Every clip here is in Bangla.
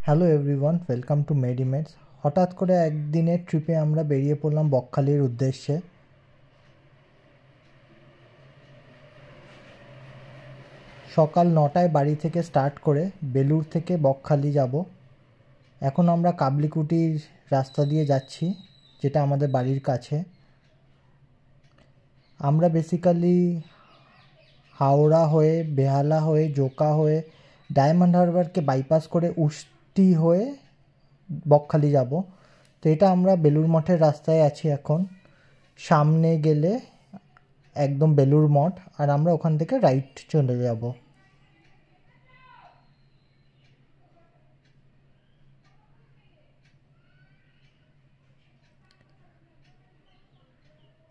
Hello everyone, welcome to Medimeds. হঠাৎ করে একদিনের ট্রিপে আমরা বেরিয়ে পড়লাম বকখালির উদ্দেশ্যে। সকাল 9টায় বাড়ি থেকে স্টার্ট করে বেলুড় থেকে বকখালি যাব। এখন আমরা কাবলিকুটির রাস্তা দিয়ে যাচ্ছি, যেটা আমাদের বাড়ির কাছে। আমরা বেসিক্যালি হাওড়া হয়ে, বেহালা হয়ে, জোকা হয়ে, ডায়মন্ড হারবারকে বাইপাস করে উষ্টি হয়ে বকখালি যাব। তো এটা আমরা বেলুড় মঠের রাস্তায় আছি এখন। সামনে গেলে একদম বেলুড় মঠ, আর আমরা ওখান থেকে রাইট চলে যাব।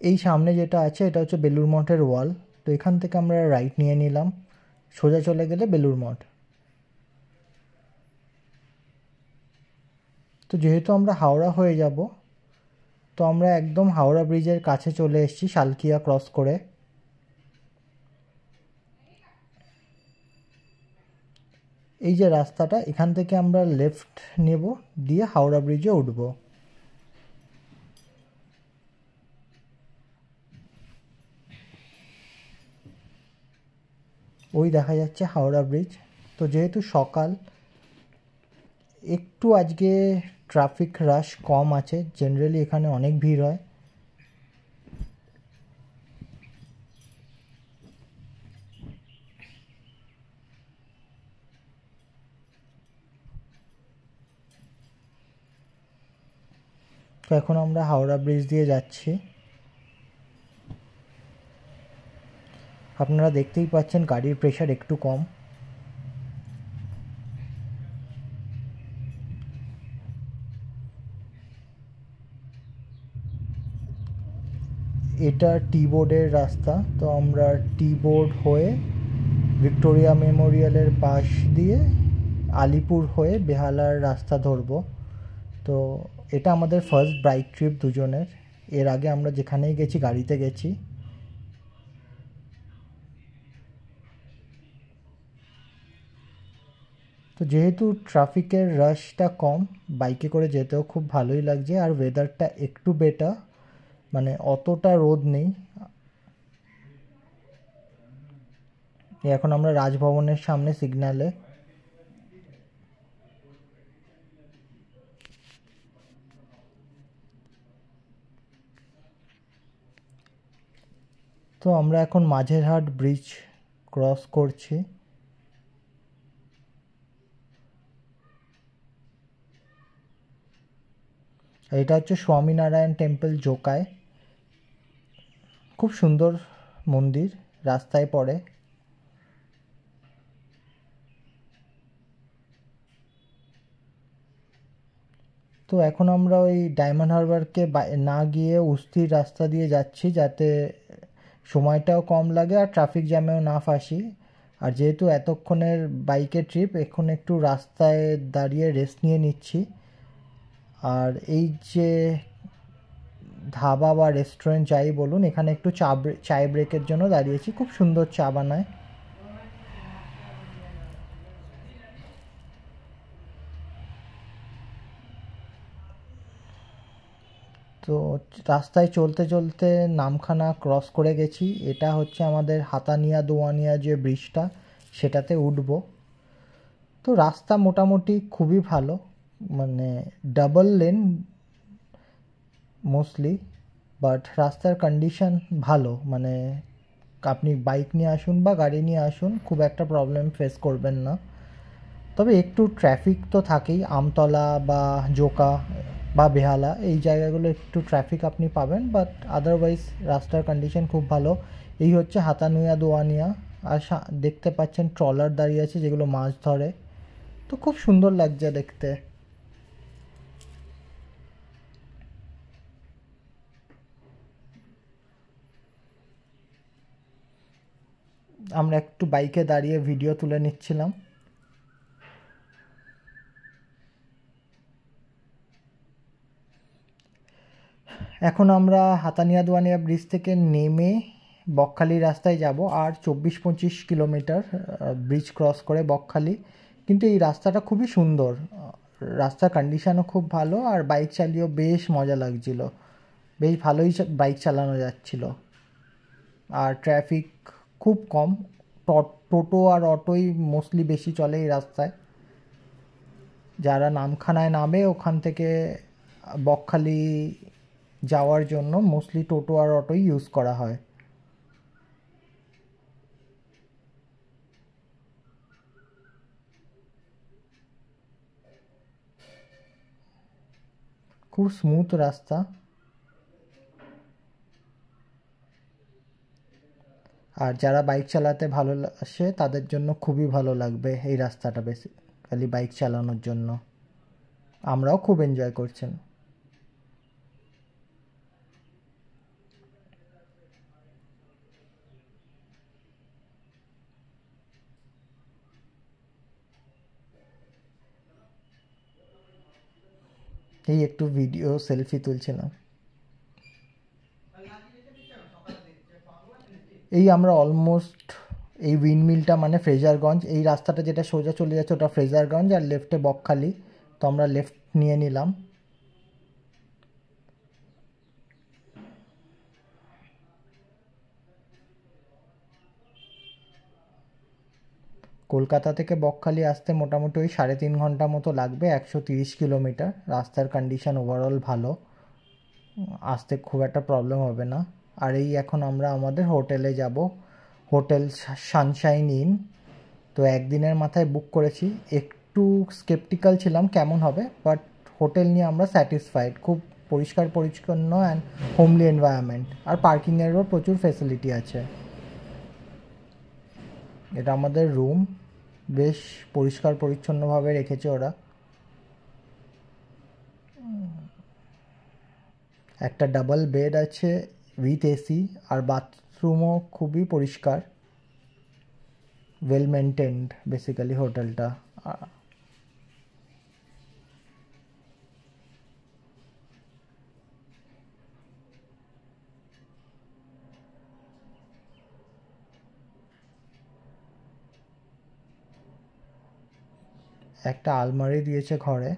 এই সামনে যেটা আছে এটা হচ্ছে বেলুড় মঠের ওয়াল। তো এখান থেকে আমরা রাইট নিয়ে নিলাম, সোজা চলে গেলে বেলুড় মঠ। তো যেহেতু আমরা হাওড়া হয়ে যাব, তো আমরা একদম হাওড়া ব্রিজের কাছে চলে এসেছি শালকিয়া ক্রস করে। এই যে রাস্তাটা, এখান থেকে আমরা লেফট নেব, দিয়ে হাওড়া ব্রিজে উঠব। ওই দেখা যাচ্ছে হাওড়া ব্রিজ। তো যেহেতু সকাল, একটু আজকে ট্রাফিক রাশ কম আছে। জেনারেলি এখানে অনেক ভিড় হয়। তো এখন আমরা হাওড়া ব্রিজ দিয়ে যাচ্ছি। আপনারা দেখতেই পাচ্ছেন গাড়ির প্রেশার একটু কম। এটা টি বোর্ডের রাস্তা। তো আমরা টি বোর্ড হয়ে ভিক্টোরিয়া মেমোরিয়ালের পাশ দিয়ে আলিপুর হয়ে বেহালার রাস্তা ধরবো। তো এটা আমাদের ফার্স্ট বাইক ট্রিপ দুজনের। এর আগে আমরা যেখানেই গেছি গাড়িতে গেছি। তো যেহেতু ট্রাফিকের রাশটা কম, বাইকে করে যেতেও খুব ভালোই লাগছে। আর ওয়েদারটা একটু বেটার, মানে অতটা রোদ নেই। এখন আমরা রাজভবনের সামনে সিগন্যালে। তো আমরা এখন মাঝেরহাট ব্রিজ ক্রস করছি। এটা হচ্ছে স্বামীনারায়ণ টেম্পল, জোকায়। খুব সুন্দর মন্দির, রাস্তায় পড়ে। তো এখন আমরা ওই ডায়মন্ড হারবারকে না গিয়ে উস্তির রাস্তা দিয়ে যাচ্ছি, যাতে সময়টাও কম লাগে আর ট্রাফিক জ্যামেও না ফাঁসি। আর যেহেতু এতক্ষণের বাইকের ট্রিপ, এখন একটু রাস্তায় দাঁড়িয়ে রেস্ট নিয়ে নিচ্ছি। আর এই যে ধাবা বা রেস্টুরেন্ট যাই বলুন, এখানে একটু চায় ব্রেকের জন্য দাঁড়িয়েছি। খুব সুন্দর চা বানায়। তো রাস্তায় চলতে চলতে নামখানা ক্রস করে গেছি। এটা হচ্ছে আমাদের হাতানিয়া দোয়ানিয়া যে ব্রিজটা, সেটাতে উঠব। তো রাস্তা মোটামুটি খুবই ভালো, মানে ডাবল লেন মোস্টলি, বাট রাস্তার কন্ডিশন ভালো। মানে আপনি বাইক নিয়ে আসুন বা গাড়ি নিয়ে আসুন, খুব একটা প্রবলেম ফেস করবেন না। তবে একটু ট্রাফিক তো থাকেই। আমতলা বা জোকা বা বেহালা, এই জায়গাগুলো একটু ট্রাফিক আপনি পাবেন, বাট আদারওয়াইজ রাস্তার কন্ডিশন খুব ভালো। এই হচ্ছে হাতানুয়া দোয়ানিয়া। আর দেখতে পাচ্ছেন ট্রলার দাঁড়িয়ে আছে, যেগুলো মাছ ধরে। তো খুব সুন্দর লাগছে দেখতে। আমরা একটু বাইকে দাঁড়িয়ে ভিডিও তুলে নিচ্ছিলাম। এখন আমরা হাতানিয়া দোয়ানিয়া ব্রিজ থেকে নেমে বকখালি রাস্তায় যাব, আর 24-25 কিলোমিটার ব্রিজ ক্রস করে বকখালি। কিন্তু এই রাস্তাটা খুবই সুন্দর, রাস্তার কন্ডিশনও খুব ভালো, আর বাইক চালিয়েও বেশ মজা লাগছিল, বেশ ভালোই বাইক চালানো যাচ্ছিল। আর ট্রাফিক খুব কম, টোটো আর অটোই মোস্টলি বেশি চলে এই রাস্তায়। যারা নামখানায় নামে ওখান থেকে বকখালি যাওয়ার জন্য মোস্টলি টোটো আর অটোই ইউজ করা হয়। খুব স্মুথ রাস্তা। আর যারা বাইক চালাতে ভালোবাসে তাদের জন্য খুবই ভালো লাগবে এই রাস্তাটা, বেসিক্যালি বাইক চালানোর জন্য। আমরাও খুব এনজয় করছেন। এই একটু ভিডিও সেলফি তুলছিলাম। এই আমরা অলমোস্ট এই উইন্ডমিলটা মানে ফ্রেজারগঞ্জ, এই রাস্তাটা যেটা সোজা চলে যাচ্ছে ওটা ফ্রেজারগঞ্জ, আর লেফটে বকখালি। তো আমরা লেফট নিয়ে নিলাম। কলকাতা থেকে বকখালি আসতে মোটামুটি ওই 3.5 ঘন্টা মতো লাগবে, 130 কিলোমিটার। রাস্তার কন্ডিশন ওভারঅল ভালো, আসতে খুব একটা প্রবলেম হবে না। আর এই এখন আমরা আমাদের হোটেলে যাব, হোটেল সানশাইন ইন। তো একদিনের মাথায় বুক করেছি, একটু স্কেপটিক্যাল ছিলাম কেমন হবে, বাট হোটেল নিয়ে আমরা স্যাটিসফাইড। খুব পরিষ্কার পরিচ্ছন্ন অ্যান্ড হোমলি এনভায়রনমেন্ট, আর পার্কিংয়েরও প্রচুর ফেসিলিটি আছে। এটা আমাদের রুম, বেশ পরিষ্কার পরিচ্ছন্নভাবে রেখেছে ওরা। একটা ডাবল বেড আছে উইথ এসি, আর বাথরুমও খুবই পরিষ্কার, ওয়েল মেনটেন্ড বেসিক্যালি হোটেলটা। একটা আলমারি দিয়েছে ঘরে।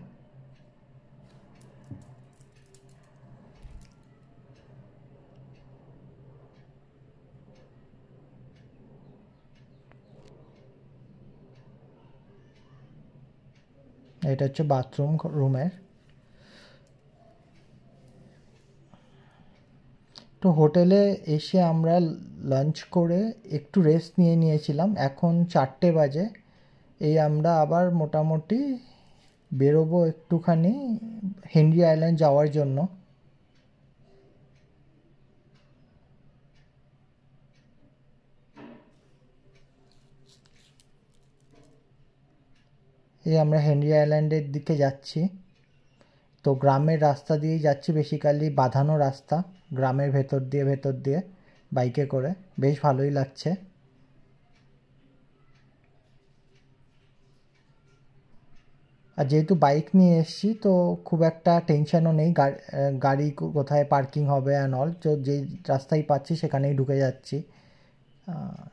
এটা হচ্ছে বাথরুম রুমের। তো হোটেলে এসে আমরা লাঞ্চ করে একটু রেস্ট নিয়েছিলাম। এখন 4টে বাজে। এই আমরা আবার মোটামুটি বেরোবো একটুখানি হেনরি আইল্যান্ড যাওয়ার জন্য। এই আমরা হেনরি আইল্যান্ডের দিকে যাচ্ছি। তো গ্রামের রাস্তা দিয়েই যাচ্ছি, বেসিক্যালি বাঁধানো রাস্তা, গ্রামের ভেতর দিয়ে বাইকে করে। বেশ ভালোই লাগছে। আর যেহেতু বাইক নিয়ে এসেছি তো খুব একটা টেনশনও নেই, গাড়ি কোথায় পার্কিং হবে অ্যান্ড অল। তো যেই রাস্তায় পাচ্ছি সেখানেই ঢুকে যাচ্ছি,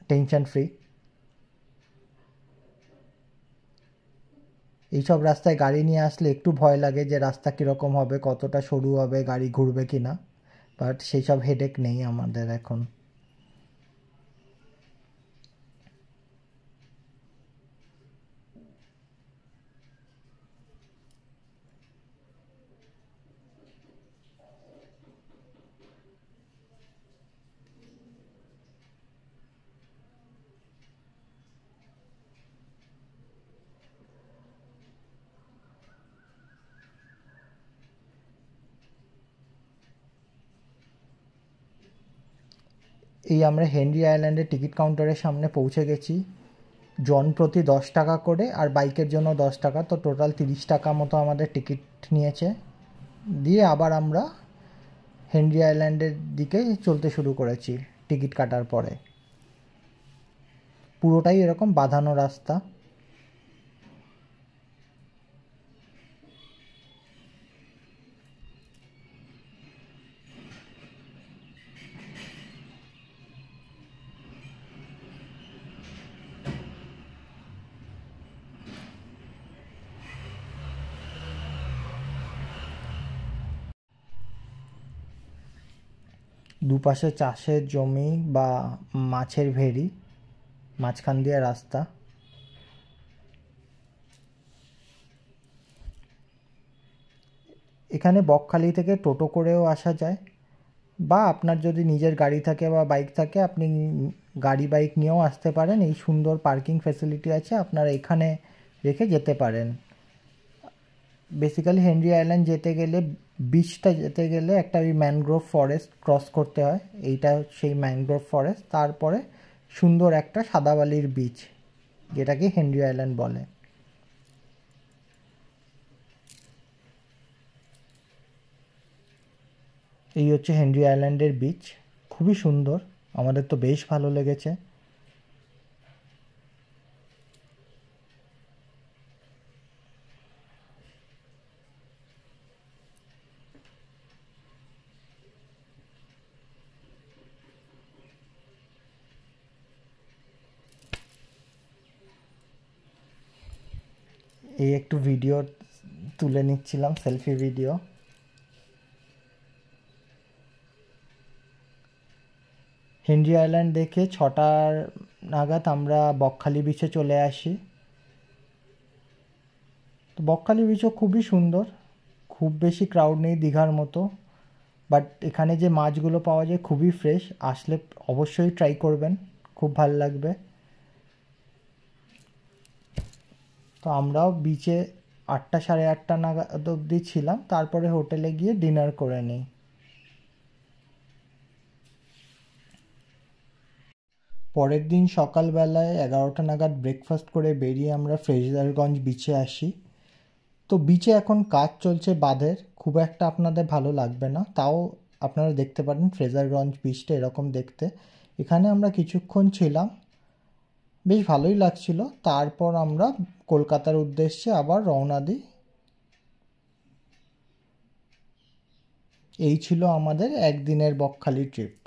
টেনশন ফ্রি। এইসব রাস্তায় গাড়ি নিয়ে আসলে একটু ভয় লাগে যে রাস্তা কীরকম হবে, কতটা সরু হবে, গাড়ি ঘুরবে কি না, বাট সেই সব হেডেক নেই আমাদের এখন। এই আমরা হেনরি আইল্যান্ডের টিকিট কাউন্টারের সামনে পৌঁছে গেছি। জন প্রতি 10 টাকা করে, আর বাইকের জন্য 10 টাকা, তো টোটাল 30 টাকা মতো আমাদের টিকিট নিয়েছে। দিয়ে আবার আমরা হেনরি আইল্যান্ডের দিকে চলতে শুরু করেছি টিকিট কাটার পরে। পুরোটাই এরকম বাঁধানো রাস্তা। দুপাশে চাষের জমি বা মাছের ভেড়ি, মাঝখান দিয়ে রাস্তা। এখানে বকখালি থেকে টোটো করেও আসা যায়, বা আপনার যদি নিজের গাড়ি থাকে বা বাইক থাকে আপনি গাড়ি বাইক নিয়েও আসতে পারেন। এই সুন্দর পার্কিং ফ্যাসিলিটি আছে, আপনারা এখানে রেখে যেতে পারেন। বেসিক্যালি হেনরি আইল্যান্ড যেতে গেলে, বিচটা যেতে গেলে একটা ওই ম্যানগ্রোভ ফরেস্ট ক্রস করতে হয়, এইটা সেই ম্যানগ্রোভ ফরেস্ট, তারপরে সুন্দর একটা সাদাবালির বিচ, যেটাকে হেনরি আইল্যান্ড বলে। এই হচ্ছে হেনরি আইল্যান্ডের বিচ, খুবই সুন্দর, আমাদের তো বেশ ভালো লেগেছে। এই একটু ভিডিও তুলে নিচ্ছিলাম, সেলফি ভিডিও। হেনরি আইল্যান্ড দেখে 6টার নাগাদ আমরা বকখালি বিচে চলে আসি। তো বকখালি বিচও খুবই সুন্দর, খুব বেশি ক্রাউড নেই দীঘার মতো, বাট এখানে যে মাছগুলো পাওয়া যায় খুবই ফ্রেশ, আসলে অবশ্যই ট্রাই করবেন, খুব ভালো লাগবে। তো আমরাও বিচে 8টা সাড়ে 8টা নাগাদ অবধি ছিলাম, তারপরে হোটেলে গিয়ে ডিনার করে নিই। পরের দিন সকালবেলায় 11টা নাগাদ ব্রেকফাস্ট করে বেরিয়ে আমরা ফ্রেজারগঞ্জ বিচে আসি। তো বিচে এখন কাজ চলছে বাঁধের, খুব একটা আপনাদের ভালো লাগবে না, তাও আপনারা দেখতে পারেন ফ্রেজারগঞ্জ বিচটা এরকম দেখতে। এখানে আমরা কিছুক্ষণ ছিলাম, বেশ ভালোই লাগছিল। তারপর আমরা কলকাতার উদ্দেশ্যে আবার রওনা দিই। এই ছিল আমাদের একদিনের বকখালি ট্রিপ।